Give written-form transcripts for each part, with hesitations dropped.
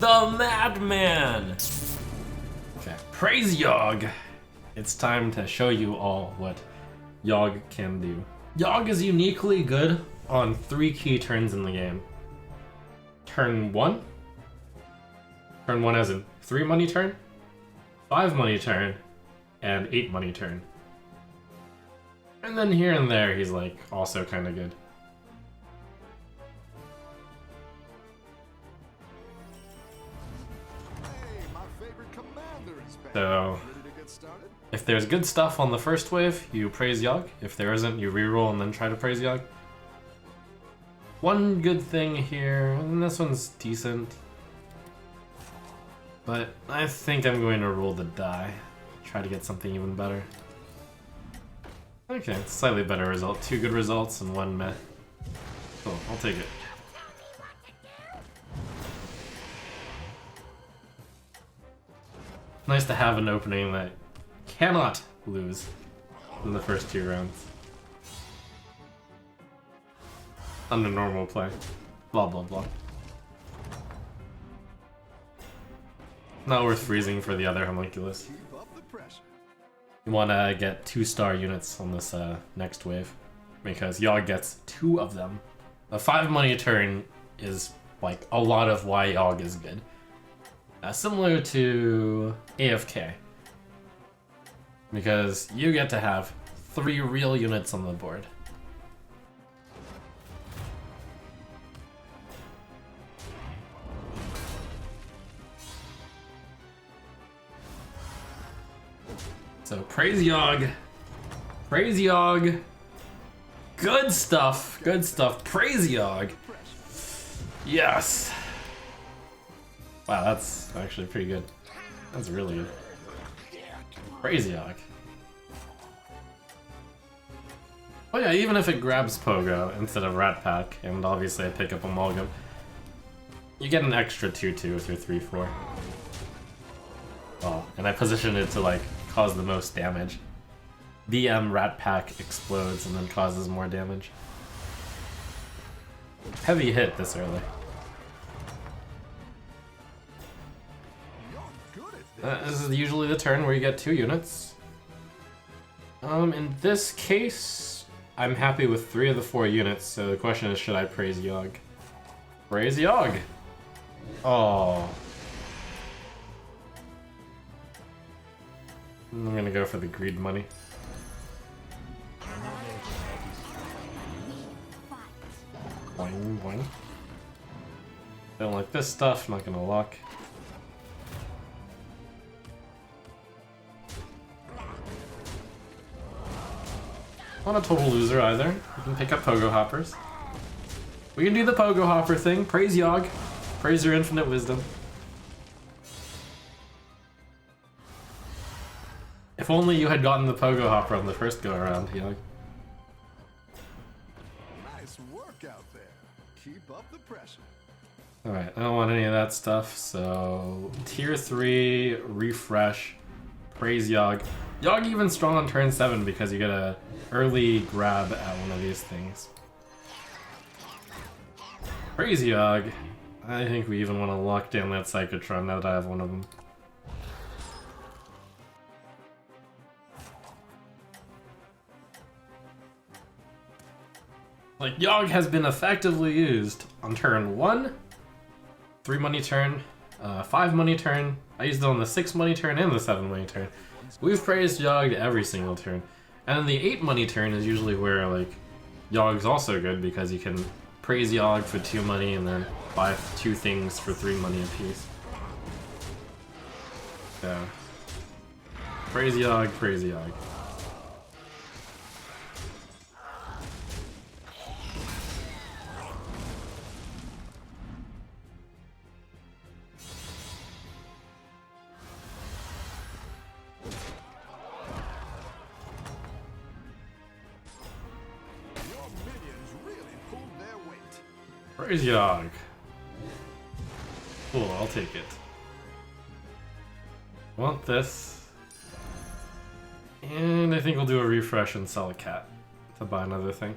The Madman! Okay, praise Yogg! It's time to show you all what Yogg can do. Yogg is uniquely good on 3 key turns in the game. Turn 1. Turn 1 as in 3 money turn, 5 money turn, and 8 money turn. And then here and there he's like also kind of good. So, if there's good stuff on the first wave, you praise Yogg. If there isn't, you reroll and then try to praise Yogg. One good thing here, and this one's decent, but I think I'm going to roll the die. Try to get something even better. Okay, slightly better result. 2 good results and 1 meh. Cool, I'll take it. Nice to have an opening that cannot lose in the first 2 rounds. Under normal play. Blah blah blah. Not worth freezing for the other homunculus. You want to get 2-star units on this next wave, because Yogg gets 2 of them. A 5 money turn is like a lot of why Yogg is good. Similar to AFK, because you get to have 3 real units on the board. So praise Yogg, praise Yogg, good stuff, praise Yogg, yes. Wow, that's actually pretty good. That's really good. Praise Yogg. Oh yeah, even if it grabs Pogo instead of Rat Pack, and obviously I pick up Amalgam, you get an extra 2/2 with your 3/4. Oh, and I position it to like cause the most damage. DM Rat Pack explodes and then causes more damage. Heavy hit this early. This is usually the turn where you get 2 units. In this case, I'm happy with 3 of the 4 units, so the question is, should I praise Yogg? Praise Yogg! Oh. I'm gonna go for the greed money. Boing, boing. Don't like this stuff, not gonna luck. Not a total loser either. You can pick up Pogo Hoppers. We can do the Pogo Hopper thing. Praise Yogg. Praise your infinite wisdom. If only you had gotten the Pogo Hopper on the first go around, Yogg. Nice work out there. Keep up the pressure. Alright, I don't want any of that stuff, so tier 3, refresh, praise Yogg. Yogg even strong on turn 7 because you get a early grab at one of these things. Praise Yogg. I think we even want to lock down that Psychotron now that I have one of them. Like, Yogg has been effectively used on turn 1, 3 money turn, 5 money turn. I used it on the 6 money turn and the 7 money turn. We've praised Yogg every single turn. And then the 8 money turn is usually where, like, Yogg's also good because you can praise Yogg for 2 money and then buy 2 things for 3 money apiece. So, praise Yogg, praise Yogg. Praise Yogg. Cool, I'll take it. Want this. And I think we'll do a refresh and sell a cat to buy another thing.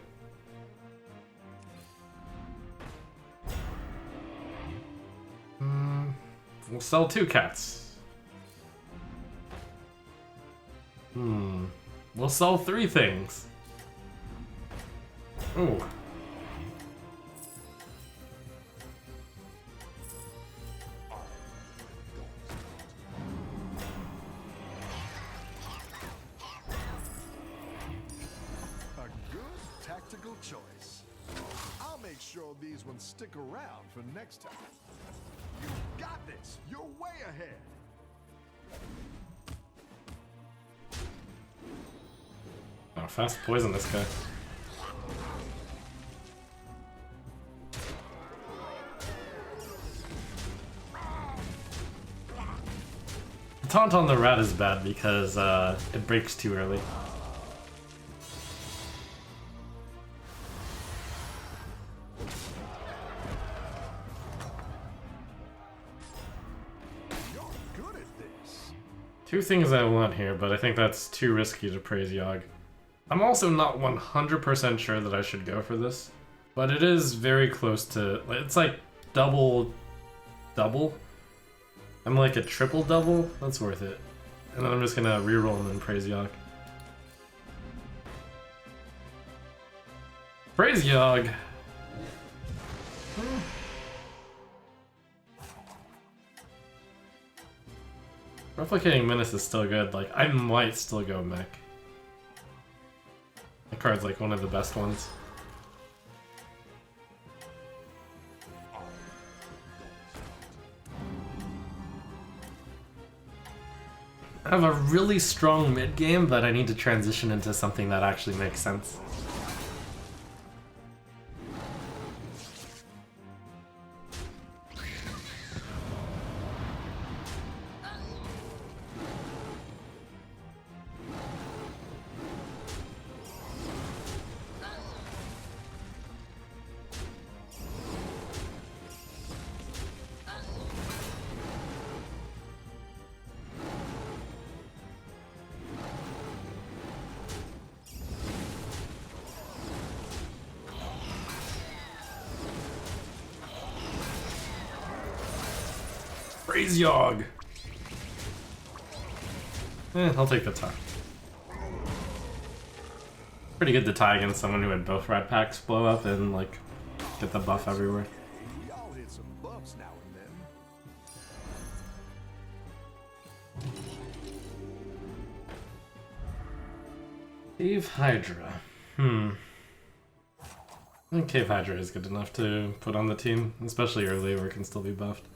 We'll sell 2 cats. We'll sell 3 things. Ooh. Tactical choice. I'll make sure these ones stick around for next time. You got this. You're way ahead. Oh, fast poison this guy. The taunt on the rat is bad because it breaks too early. Two things I want here, but I think that's too risky to praise Yogg. I'm also not 100% sure that I should go for this, but it is very close to, it's like double. I'm like a triple double, that's worth it. And then I'm just gonna reroll and then praise Yogg. Praise Yogg! Replicating Menace is still good, like, I might still go mech. The card's like one of the best ones. I have a really strong mid game, but I need to transition into something that actually makes sense. Praise Yogg! I'll take the tie. Pretty good to tie against someone who had both red packs blow up and like get the buff everywhere. We all hit some bumps now and then. Cave Hydra. I think Cave Hydra is good enough to put on the team, especially early where it can still be buffed.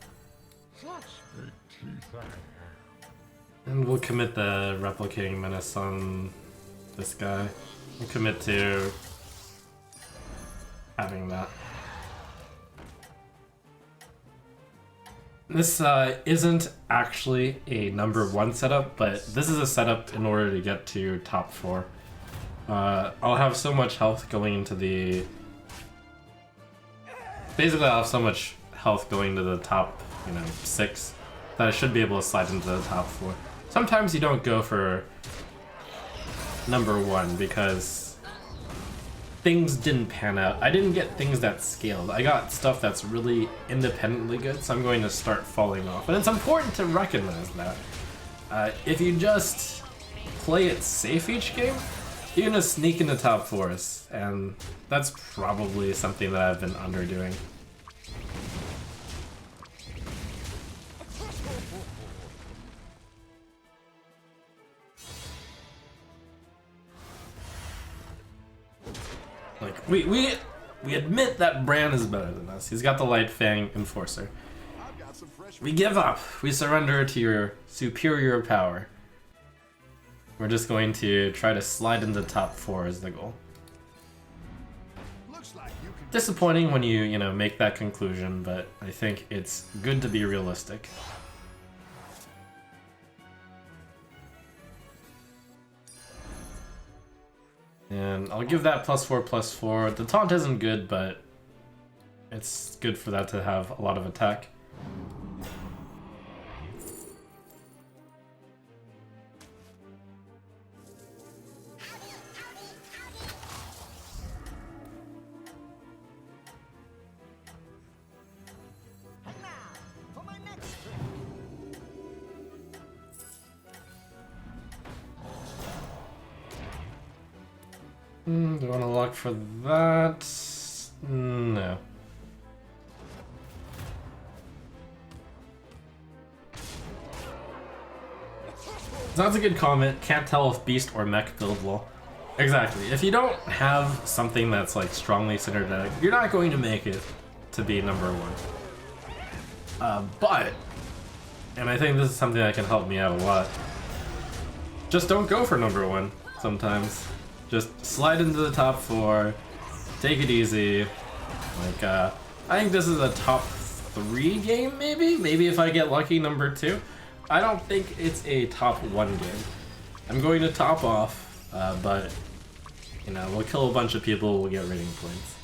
And we'll commit the replicating menace on this guy. We'll commit to having that. This isn't actually a number 1 setup, but this is a setup in order to get to top 4. I'll have so much health going into the... Basically, I'll have so much health going to the top, 6, that I should be able to slide into the top 4. Sometimes you don't go for number 1 because things didn't pan out. I didn't get things that scaled. I got stuff that's really independently good, so I'm going to start falling off. And it's important to recognize that. If you just play it safe each game, you're gonna sneak into top 4s, and that's probably something that I've been underdoing. Like, we admit that Bran is better than us. He's got the Light Fang Enforcer. We give up. We surrender to your superior power. We're just going to try to slide into top 4 as the goal. Disappointing when you make that conclusion, but I think it's good to be realistic. And I'll give that +4/+4. The taunt isn't good, but it's good for that to have a lot of attack. Do you want to look for that? No. That's a good comment. Can't tell if beast or mech build well. Exactly. If you don't have something that's like strongly synergetic, you're not going to make it to be number one. But, and I think this is something that can help me out a lot, just don't go for number one sometimes. Just slide into the top 4, take it easy. Like, I think this is a top 3 game, maybe? Maybe if I get lucky, number 2. I don't think it's a top 1 game. I'm going to top off, but, you know, we'll kill a bunch of people, we'll get rating points.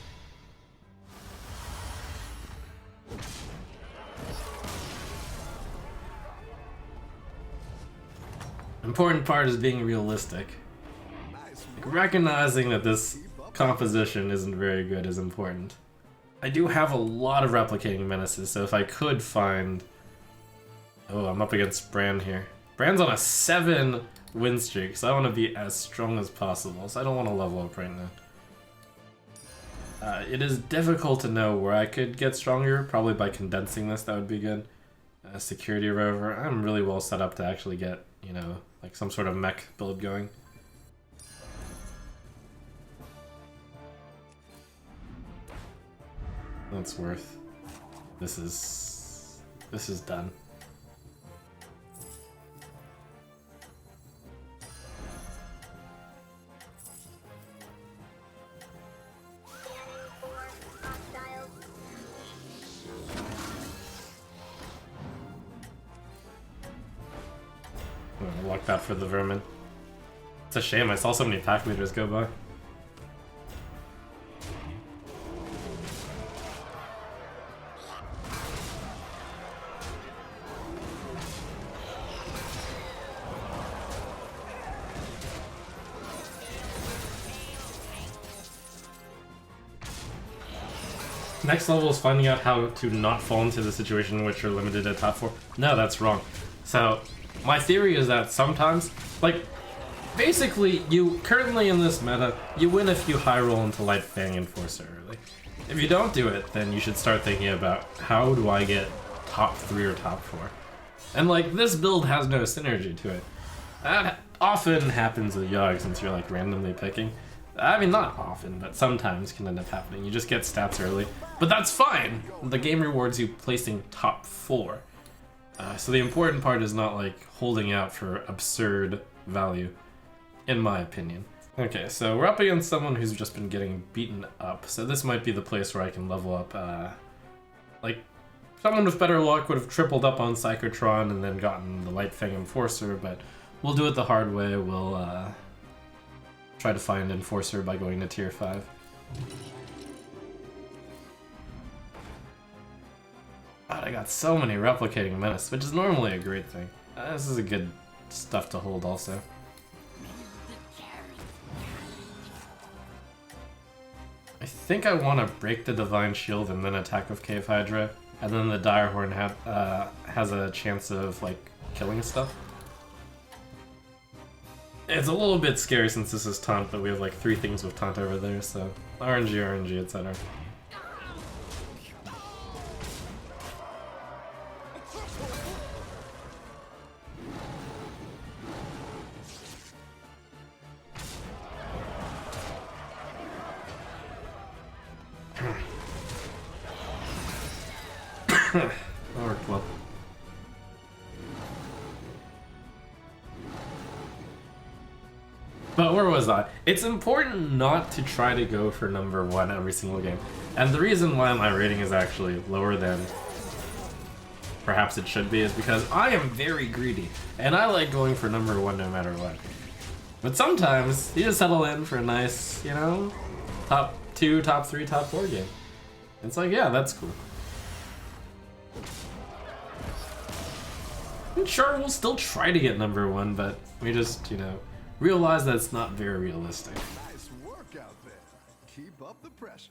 Important part is being realistic. Like, recognizing that this composition isn't very good is important. I do have a lot of replicating menaces, so if I could find... Oh, I'm up against Bran here. Bran's on a 7 win streak, so I want to be as strong as possible, so I don't want to level up right now. It is difficult to know where I could get stronger, probably by condensing this, that would be good. Security rover, I'm really well set up to actually get, you know, like some sort of mech build going. That's worth. This is done. Lock that for the vermin. It's a shame, I saw so many pack leaders go by. Next level is finding out how to not fall into the situation in which you're limited at top 4. No, that's wrong. So, my theory is that sometimes, like, basically, you currently in this meta, you win if you high roll into Light Fang Enforcer early. If you don't do it, then you should start thinking about how do I get top 3 or top 4. And like, this build has no synergy to it. That often happens with Yogg since you're like randomly picking. I mean, not often, but sometimes can end up happening. You just get stats early, but that's fine. The game rewards you placing top 4. So the important part is not like holding out for absurd value, in my opinion. Okay, so we're up against someone who's just been getting beaten up. So this might be the place where I can level up. Like, someone with better luck would have tripled up on Psychotron and then gotten the Light Fang Enforcer, but we'll do it the hard way. We'll try to find Enforcer by going to tier 5. God, I got so many replicating menace, which is normally a great thing. This is a good stuff to hold also. I think I want to break the Divine Shield and then attack with Cave Hydra, and then the Direhorn has a chance of like killing stuff. It's a little bit scary since this is taunt, but we have like 3 things with taunt over there, so RNG, etc. That worked well. But where was I? It's important not to try to go for number 1 every single game. And the reason why my rating is actually lower than perhaps it should be is because I am very greedy. And I like going for number 1 no matter what. But sometimes you just settle in for a nice, you know, top 2, top 3, top 4 game. It's like, yeah, that's cool. And sure, we'll still try to get number 1, but we just, you know, realize that it's not very realistic. Nice work out there. Keep up the pressure.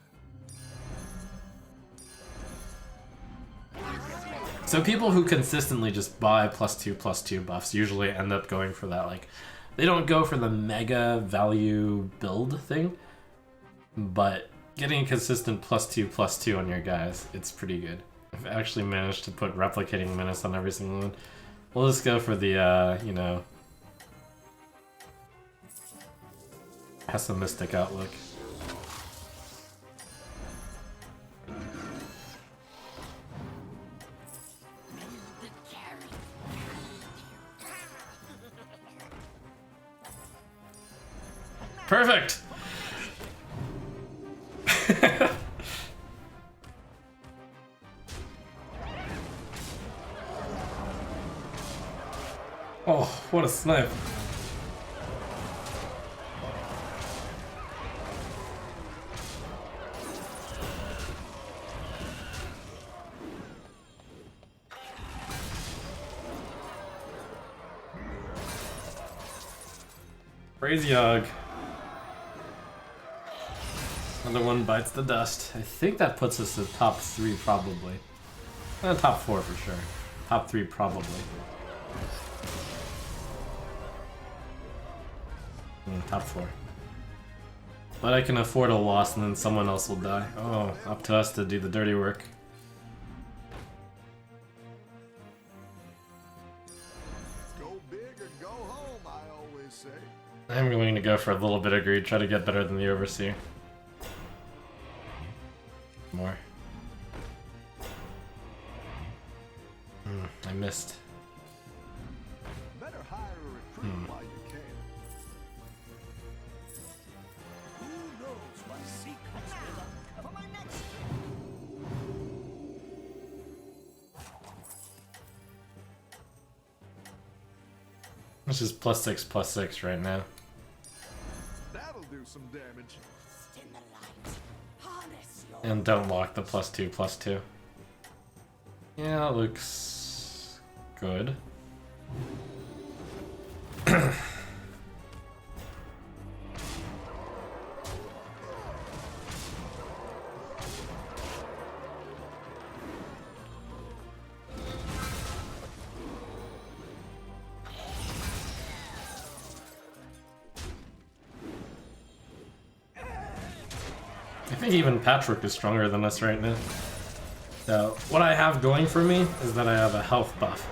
So people who consistently just buy +2/+2 buffs usually end up going for that, like, they don't go for the mega value build thing. but getting a consistent +2/+2 on your guys, it's pretty good. I've actually managed to put replicating menace on every single one. We'll just go for the, you know, pessimistic outlook. Perfect! Oh, what a snipe. Praise Yogg. Another one bites the dust. I think that puts us at top 3 probably. Top 4 for sure. Top 3 probably. Top 4. But I can afford a loss and then someone else will die. Oh, up to us to do the dirty work. Go big or go home, I always say. I'm going to go for a little bit of greed, try to get better than the Overseer. More. I missed. Better hire a recruit while you can. Who knows what secrets will uncover my next? This is +6/+6 right now. That'll do some damage. And don't lock the +2/+2. Yeah, it looks good. I think even Patrick is stronger than us right now. So what I have going for me is that I have a health buff.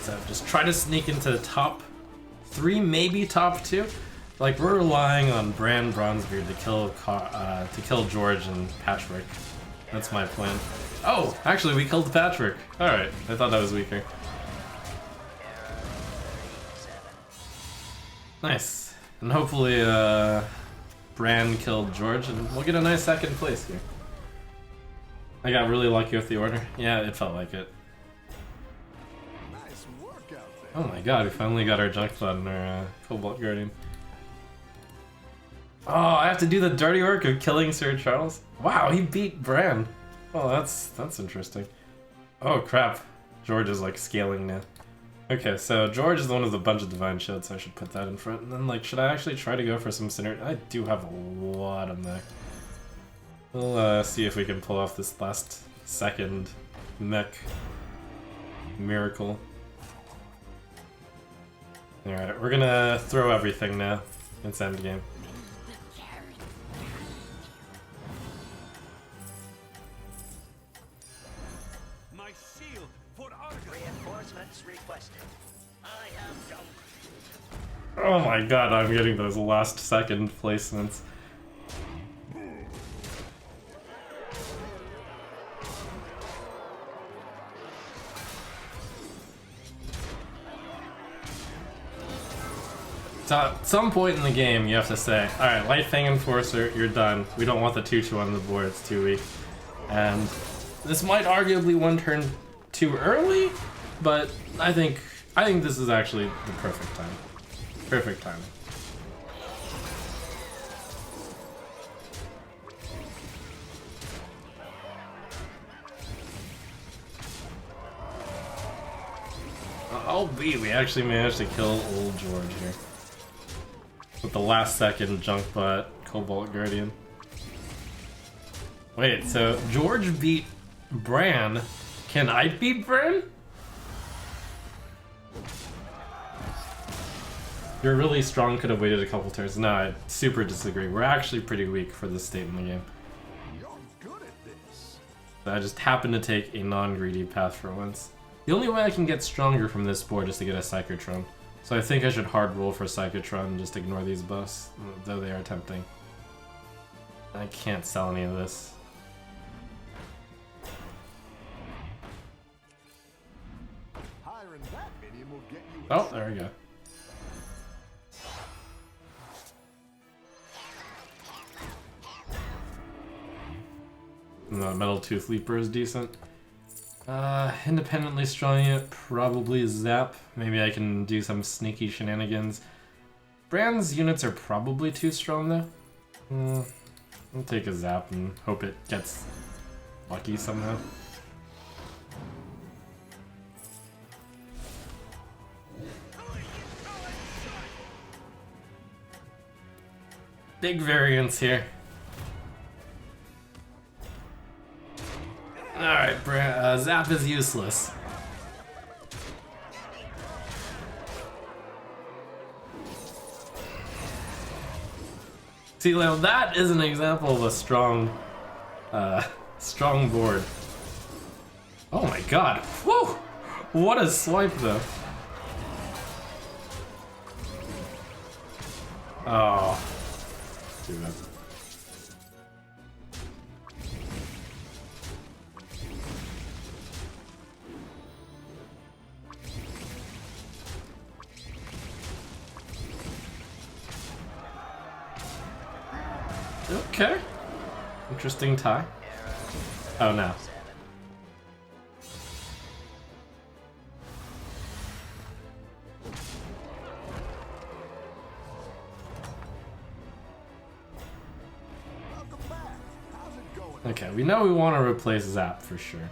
So just try to sneak into the top 3, maybe top 2. Like we're relying on Bran Bronzebeard to kill George and Patrick. That's my plan. Oh, actually we killed Patrick. All right, I thought that was weaker. Nice, and hopefully Bran killed George, and we'll get a nice second place here. I got really lucky with the order. Yeah, it felt like it. Nice work out there. Oh my god, we finally got our Junkblood and our Cobalt Guardian. Oh, I have to do the dirty work of killing Sir Charles? Wow, he beat Bran. Oh, that's interesting. Oh crap, George is like scaling now. Okay, so George is the one with a bunch of Divine Shields, so I should put that in front. And then, like, should I actually try to go for some synergy? I do have a lot of mech. We'll see if we can pull off this last second mech miracle. Alright, we're gonna throw everything now. It's endgame. Oh my god, I'm getting those last second placements. So at some point in the game, you have to say, alright, Light Fang Enforcer, you're done. We don't want the 2/2 on the board, it's too weak. And this might arguably one turn too early, but I think this is actually the perfect time. Perfect timing. Albeit we actually managed to kill old George here. With the last second Junkbot Cobalt Guardian. Wait, so George beat Bran. Can I beat Bran? You're really strong, could have waited a couple turns. No, I super disagree. We're actually pretty weak for this state in the game. You're good at this. I just happened to take a non-greedy path for once. The only way I can get stronger from this board is to get a Psychotron. So I think I should hard roll for Psychotron and just ignore these buffs, though they are tempting. I can't sell any of this. Hiring that minion will get you. Oh, there we go. The Metal Tooth Leaper is decent. Independently strong it, probably Zap. Maybe I can do some sneaky shenanigans. Brand's units are probably too strong though. I'll take a Zap and hope it gets lucky somehow. Big variance here. Alright, Zap is useless. See, now that is an example of a strong, strong board. Oh my god. Whoa! What a swipe, though. Oh. Too bad. Okay. Interesting tie. Oh no. Welcome back. How's it going? Okay, we know we want to replace Zap for sure.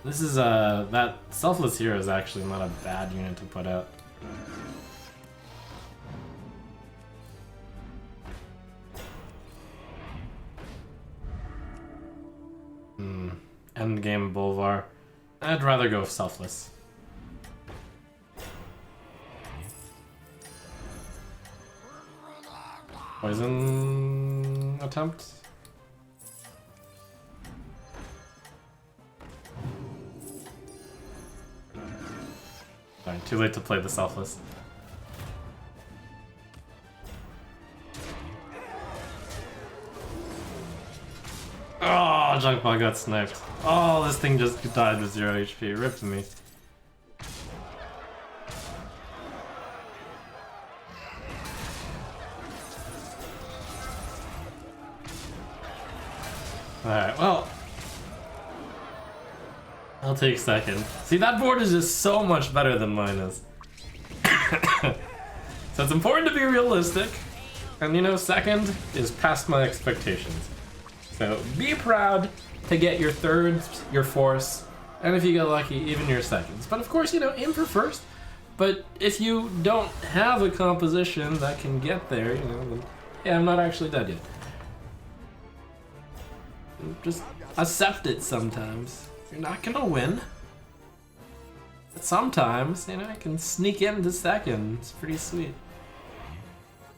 This is that Selfless Hero is actually not a bad unit to put out. Endgame Bolvar. I'd rather go with Selfless. Poison attempt? Sorry, too late to play the Selfless. Oh, Junkbot got sniped. Oh, this thing just died with 0 HP. Ripped me. Alright, well. I'll take second. See, that board is just so much better than mine is. So it's important to be realistic. And you know, second is past my expectations. So be proud to get your thirds, your fourths, and if you get lucky, even your seconds. But of course, you know, aim for first. But if you don't have a composition that can get there, you know, then yeah, I'm not actually dead yet. Just accept it sometimes. You're not gonna win. But sometimes, you know, I can sneak into second. It's pretty sweet.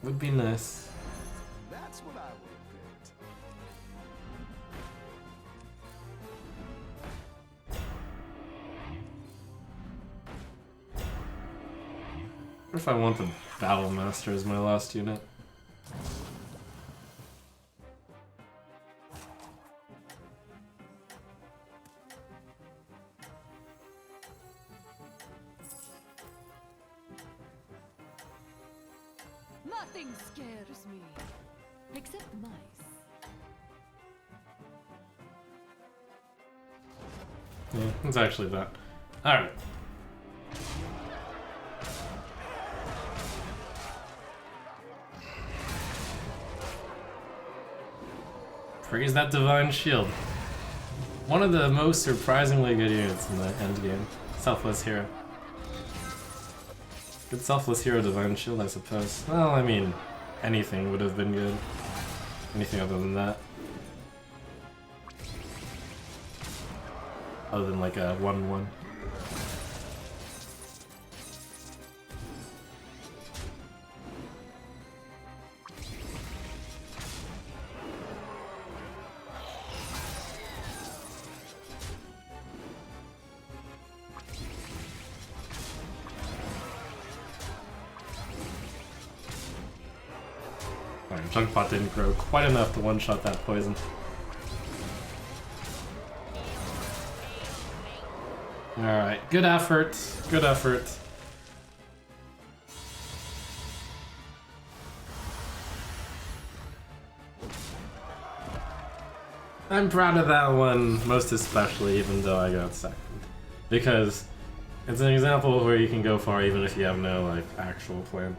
Would be nice. That's what I would have picked. What if I want the Battle Master as my last unit? Nothing scares me, except mice. Yeah, it's actually that. Alright. Praise that Divine Shield. One of the most surprisingly good units in the endgame. Selfless Hero. Good Selfless Hero Divine Shield, I suppose. Well, I mean, anything would have been good. Anything other than that. Other than like a 1-1. Alright, Junk Pot didn't grow quite enough to one-shot that poison. Alright, good effort. Good effort. I'm proud of that one, most especially, even though I got second. Because it's an example where you can go far even if you have no, like, actual plan.